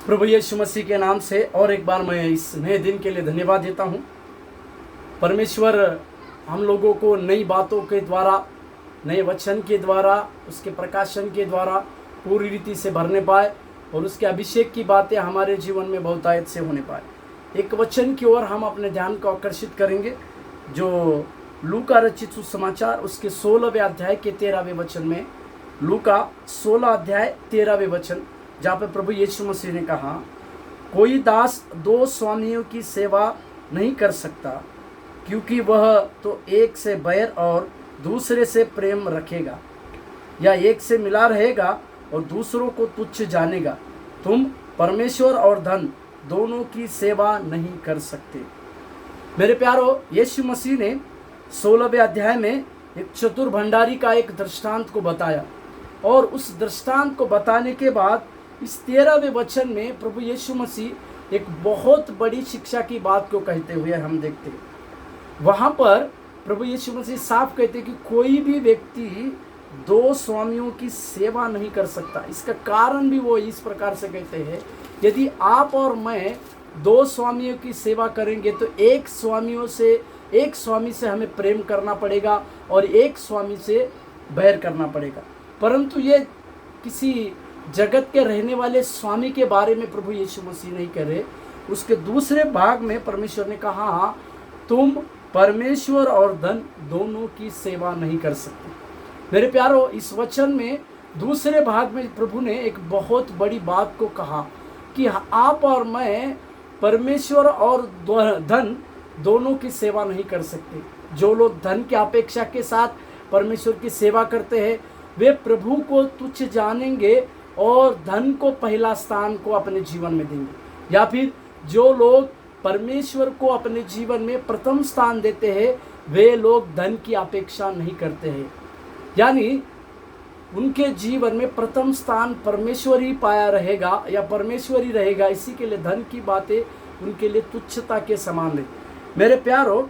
प्रभु यीशु मसीह के नाम से और एक बार मैं इस नए दिन के लिए धन्यवाद देता हूँ। परमेश्वर हम लोगों को नई बातों के द्वारा, नए वचन के द्वारा, उसके प्रकाशन के द्वारा पूरी रीति से भरने पाए और उसके अभिषेक की बातें हमारे जीवन में बहुतायत से होने पाए। एक वचन की ओर हम अपने ध्यान को आकर्षित करेंगे जो लूका रचित सुसमाचार उसके 16वें अध्याय के 13वें वचन में, लूका 16 अध्याय 13वें वचन, जहाँ पे प्रभु यीशु मसीह ने कहा, कोई दास दो स्वामियों की सेवा नहीं कर सकता, क्योंकि वह तो एक से बैर और दूसरे से प्रेम रखेगा, या एक से मिला रहेगा और दूसरों को तुच्छ जानेगा। तुम परमेश्वर और धन दोनों की सेवा नहीं कर सकते। मेरे प्यारो, यीशु मसीह ने 16वें अध्याय में एक चतुर भंडारी का एक दृष्टांत को बताया और उस दृष्टांत को बताने के बाद इस 13वें वचन में प्रभु यीशु मसीह एक बहुत बड़ी शिक्षा की बात को कहते हुए हम देखते हैं। वहाँ पर प्रभु यीशु मसीह साफ कहते हैं कि कोई भी व्यक्ति दो स्वामियों की सेवा नहीं कर सकता। इसका कारण भी वो इस प्रकार से कहते हैं, यदि आप और मैं दो स्वामियों की सेवा करेंगे तो एक स्वामी से हमें प्रेम करना पड़ेगा और एक स्वामी से बैर करना पड़ेगा। परंतु ये किसी जगत के रहने वाले स्वामी के बारे में प्रभु यीशु मसीह नहीं कह रहे। उसके दूसरे भाग में परमेश्वर ने कहा, तुम परमेश्वर और धन दोनों की सेवा नहीं कर सकते। मेरे प्यारो, इस वचन में दूसरे भाग में प्रभु ने एक बहुत बड़ी बात को कहा कि आप और मैं परमेश्वर और धन दोनों की सेवा नहीं कर सकते। जो लोग धन की अपेक्षा के साथ परमेश्वर की सेवा करते हैं वे प्रभु को तुच्छ जानेंगे और धन को पहला स्थान को अपने जीवन में देंगे। या फिर जो लोग परमेश्वर को अपने जीवन में प्रथम स्थान देते हैं वे लोग धन की अपेक्षा नहीं करते हैं, यानी उनके जीवन में प्रथम स्थान परमेश्वर ही पाया रहेगा या परमेश्वर ही रहेगा। इसी के लिए धन की बातें उनके लिए तुच्छता के समान है। मेरे प्यारो,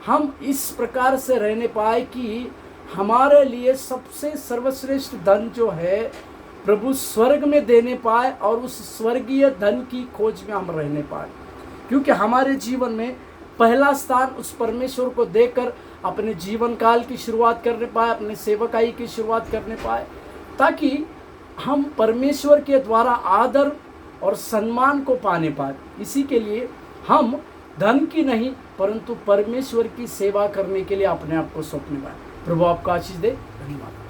हम इस प्रकार से रहने पाए कि हमारे लिए सबसे सर्वश्रेष्ठ धन जो है प्रभु स्वर्ग में देने पाए और उस स्वर्गीय धन की खोज में हम रहने पाए, क्योंकि हमारे जीवन में पहला स्थान उस परमेश्वर को देकर अपने जीवन काल की शुरुआत करने पाए, अपने सेवकाई की शुरुआत करने पाए, ताकि हम परमेश्वर के द्वारा आदर और सम्मान को पाने पाए। इसी के लिए हम धन की नहीं परंतु परमेश्वर की सेवा करने के लिए अपने आप को सौंपने पाए। प्रभु आपको आशीष दे। धन्यवाद।